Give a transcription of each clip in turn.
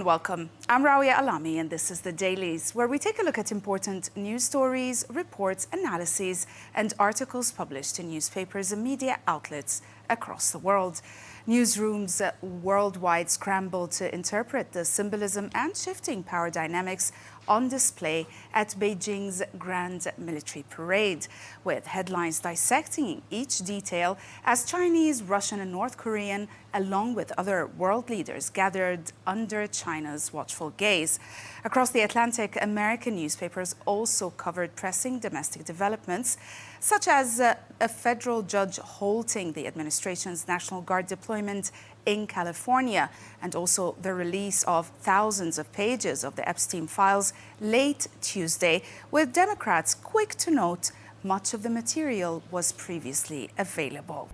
welcome. I'm Rawia Alami and this is the Dailies, where we take a look at important news stories, reports, analyses and articles published in newspapers and media outlets across the world. Newsrooms worldwide scramble to interpret the symbolism and shifting power dynamics on display at Beijing's Grand Military Parade, with headlines dissecting each detail as Chinese, Russian and North Korean, along with other world leaders, gathered under China's watchful gaze. Across the Atlantic, American newspapers also covered pressing domestic developments, such as a federal judge halting the administration's National Guard deployment in California, and also the release of thousands of pages of the Epstein files late Tuesday, with Democrats quick to note much of the material was previously available.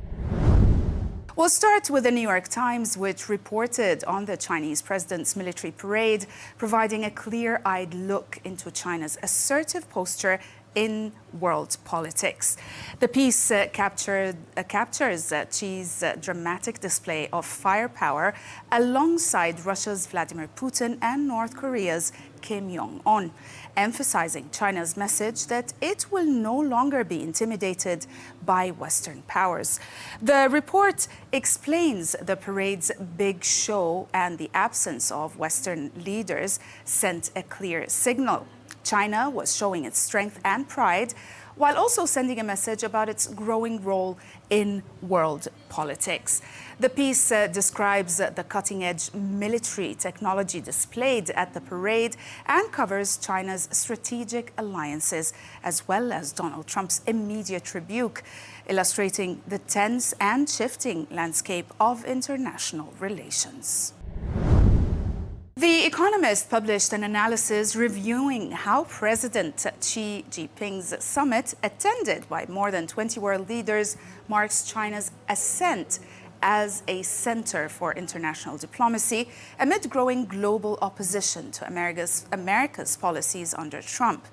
We'll start with the New York Times, which reported on the Chinese president's military parade, providing a clear-eyed look into China's assertive posture in world politics. The piece captures Xi's dramatic display of firepower alongside Russia's Vladimir Putin and North Korea's Kim Jong-un, emphasizing China's message that it will no longer be intimidated by Western powers. The report explains the parade's big show and the absence of Western leaders sent a clear signal. China was showing its strength and pride, while also sending a message about its growing role in world politics. The piece describes the cutting-edge military technology displayed at the parade and covers China's strategic alliances, as well as Donald Trump's immediate rebuke, illustrating the tense and shifting landscape of international relations. The Economist published an analysis reviewing how President Xi Jinping's summit, attended by more than 20 world leaders, marks China's ascent as a center for international diplomacy amid growing global opposition to America's policies under Trump.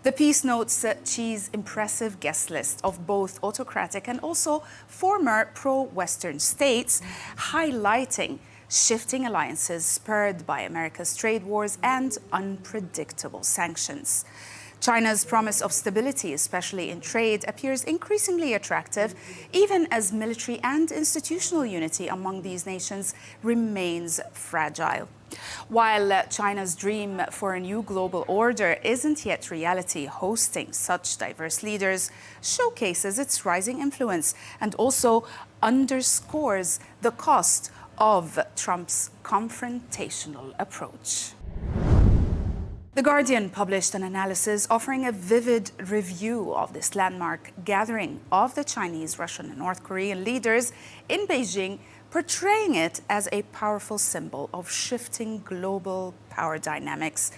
The piece notes Xi's impressive guest list of both autocratic and also former pro-Western states, highlighting shifting alliances spurred by America's trade wars and unpredictable sanctions. China's promise of stability, especially in trade, appears increasingly attractive, even as military and institutional unity among these nations remains fragile. While China's dream for a new global order isn't yet reality, hosting such diverse leaders showcases its rising influence and also underscores the cost of Trump's confrontational approach. The Guardian published an analysis offering a vivid review of this landmark gathering of the Chinese, Russian and North Korean leaders in Beijing, portraying it as a powerful symbol of shifting global power dynamics.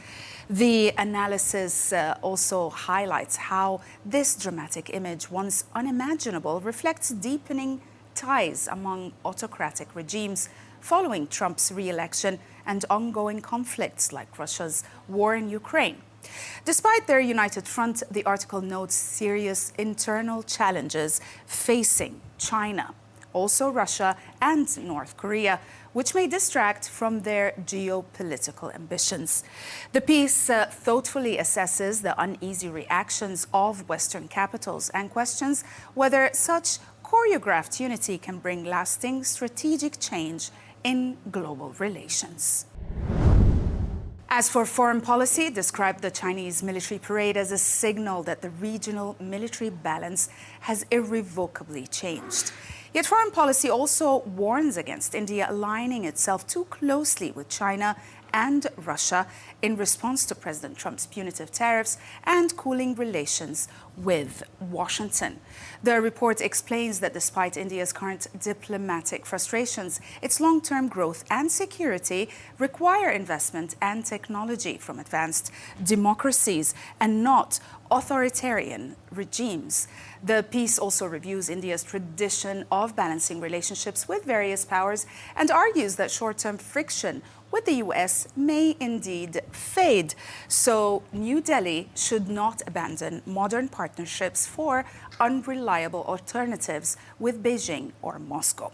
The analysis also highlights how this dramatic image, once unimaginable, reflects deepening ties among autocratic regimes following Trump's re-election and ongoing conflicts like Russia's war in Ukraine. Despite their united front, the article notes serious internal challenges facing China, also Russia and North Korea, which may distract from their geopolitical ambitions. The piece thoughtfully assesses the uneasy reactions of Western capitals and questions whether such choreographed unity can bring lasting strategic change in global relations. As for foreign policy, described the Chinese military parade as a signal that the regional military balance has irrevocably changed. Yet foreign policy also warns against India aligning itself too closely with China and Russia in response to President Trump's punitive tariffs and cooling relations with Washington. The report explains that despite India's current diplomatic frustrations, its long-term growth and security require investment and technology from advanced democracies and not authoritarian regimes. The piece also reviews India's tradition of balancing relationships with various powers and argues that short-term friction with the US may indeed fade. So New Delhi should not abandon modern partnerships for unreliable alternatives with Beijing or Moscow.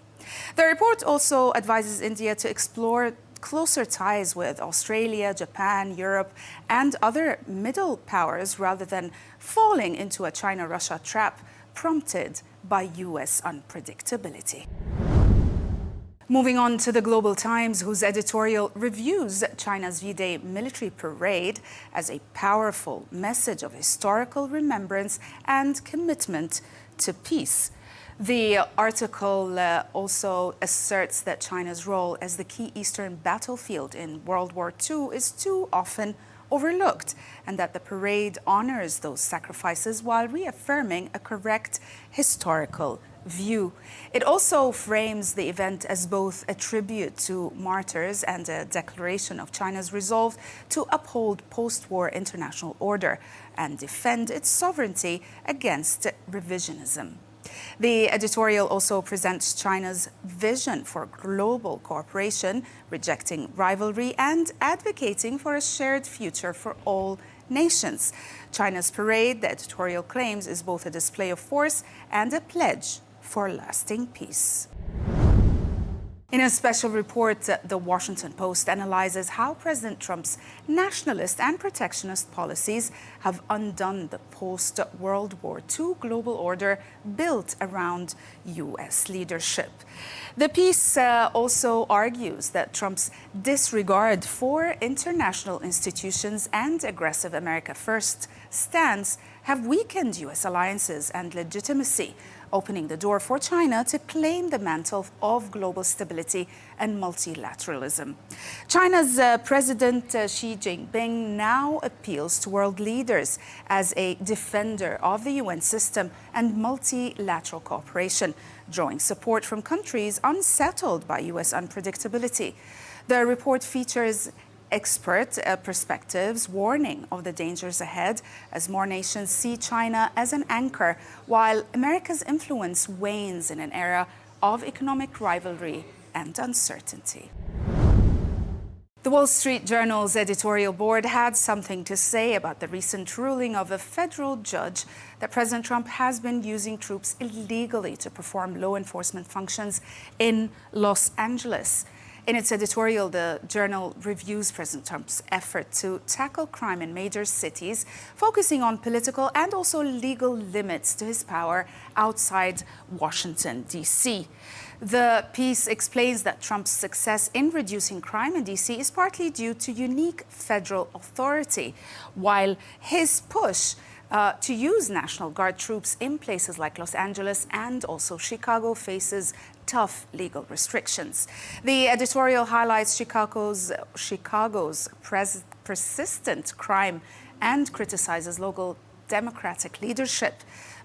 The report also advises India to explore closer ties with Australia, Japan, Europe, and other middle powers rather than falling into a China-Russia trap prompted by U.S. unpredictability. Moving on to the Global Times, whose editorial reviews China's V-Day military parade as a powerful message of historical remembrance and commitment to peace. The article also asserts that China's role as the key Eastern battlefield in World War II is too often overlooked, and that the parade honors those sacrifices while reaffirming a correct historical view. It also frames the event as both a tribute to martyrs and a declaration of China's resolve to uphold post-war international order and defend its sovereignty against revisionism. The editorial also presents China's vision for global cooperation, rejecting rivalry and advocating for a shared future for all nations. China's parade, the editorial claims, is both a display of force and a pledge for lasting peace. In a special report, the Washington Post analyzes how President Trump's nationalist and protectionist policies have undone the post-World War II global order built around U.S. leadership. The piece also argues that Trump's disregard for international institutions and aggressive America First stance have weakened U.S. alliances and legitimacy, opening the door for China to claim the mantle of global stability and multilateralism. China's President Xi Jinping now appeals to world leaders as a defender of the UN system and multilateral cooperation, drawing support from countries unsettled by U.S. unpredictability. The report features expert perspectives warning of the dangers ahead as more nations see China as an anchor, while America's influence wanes in an era of economic rivalry and uncertainty. The Wall Street Journal's editorial board had something to say about the recent ruling of a federal judge that President Trump has been using troops illegally to perform law enforcement functions in Los Angeles. In its editorial, the Journal reviews President Trump's effort to tackle crime in major cities, focusing on political and also legal limits to his power outside Washington, D.C. The piece explains that Trump's success in reducing crime in D.C. is partly due to unique federal authority, while his push to use National Guard troops in places like Los Angeles and also Chicago faces tough legal restrictions. The editorial highlights Chicago's persistent crime and criticizes local Democratic leadership,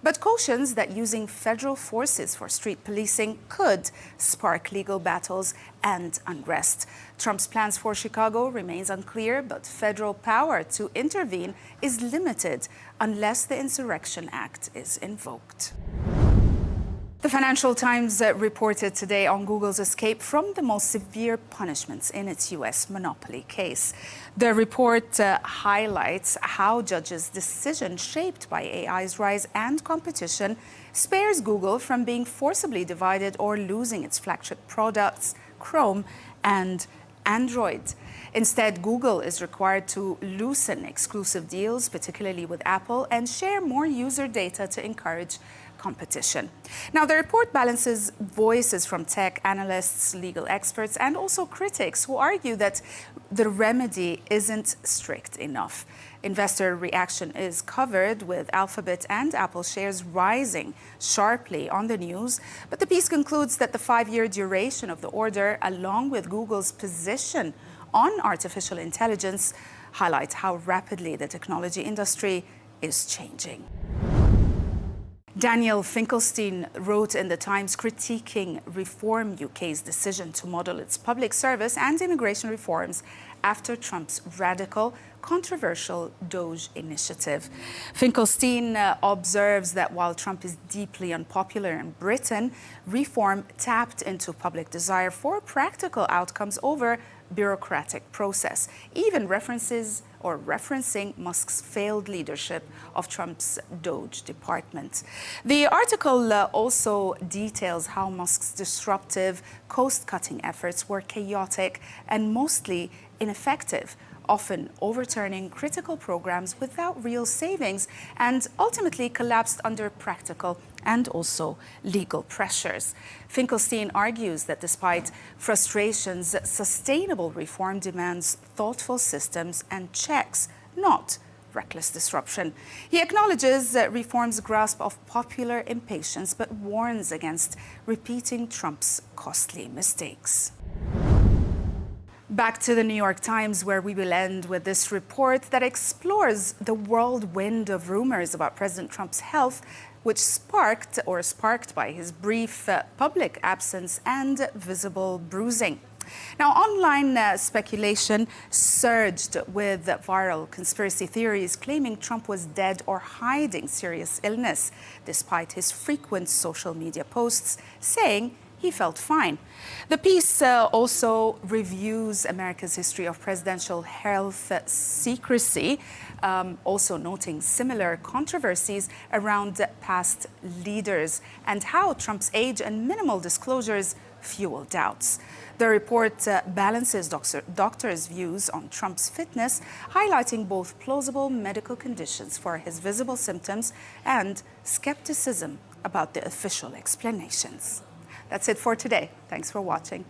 but cautions that using federal forces for street policing could spark legal battles and unrest. Trump's plans for Chicago remains unclear, but federal power to intervene is limited unless the Insurrection Act is invoked. The Financial Times reported today on Google's escape from the most severe punishments in its U.S. monopoly case. The report highlights how judges' decision shaped by AI's rise and competition spares Google from being forcibly divided or losing its flagship products, Chrome and Android. Instead, Google is required to loosen exclusive deals, particularly with Apple, and share more user data to encourage competition. Now, the report balances voices from tech analysts, legal experts, and also critics who argue that the remedy isn't strict enough. Investor reaction is covered, with Alphabet and Apple shares rising sharply on the news. But the piece concludes that the 5-year duration of the order, along with Google's position on artificial intelligence, highlights how rapidly the technology industry is changing. Daniel Finkelstein wrote in The Times critiquing Reform UK's decision to model its public service and immigration reforms after Trump's radical, controversial DOGE initiative. Finkelstein observes that while Trump is deeply unpopular in Britain, reform tapped into public desire for practical outcomes over bureaucratic process, even referencing Musk's failed leadership of Trump's DOGE department. The article also details how Musk's disruptive cost-cutting efforts were chaotic and mostly ineffective, often overturning critical programs without real savings, and ultimately collapsed under practical and also legal pressures. Finkelstein argues that despite frustrations, sustainable reform demands thoughtful systems and checks, not reckless disruption. He acknowledges reform's grasp of popular impatience, but warns against repeating Trump's costly mistakes. Back to the New York Times, where we will end with this report that explores the whirlwind of rumors about President Trump's health, which sparked by his brief public absence and visible bruising. Now, online speculation surged with viral conspiracy theories claiming Trump was dead or hiding serious illness, despite his frequent social media posts saying he felt fine. The piece also reviews America's history of presidential health secrecy, also noting similar controversies around past leaders and how Trump's age and minimal disclosures fuel doubts. The report balances doctors' views on Trump's fitness, highlighting both plausible medical conditions for his visible symptoms and skepticism about the official explanations. That's it for today. Thanks for watching.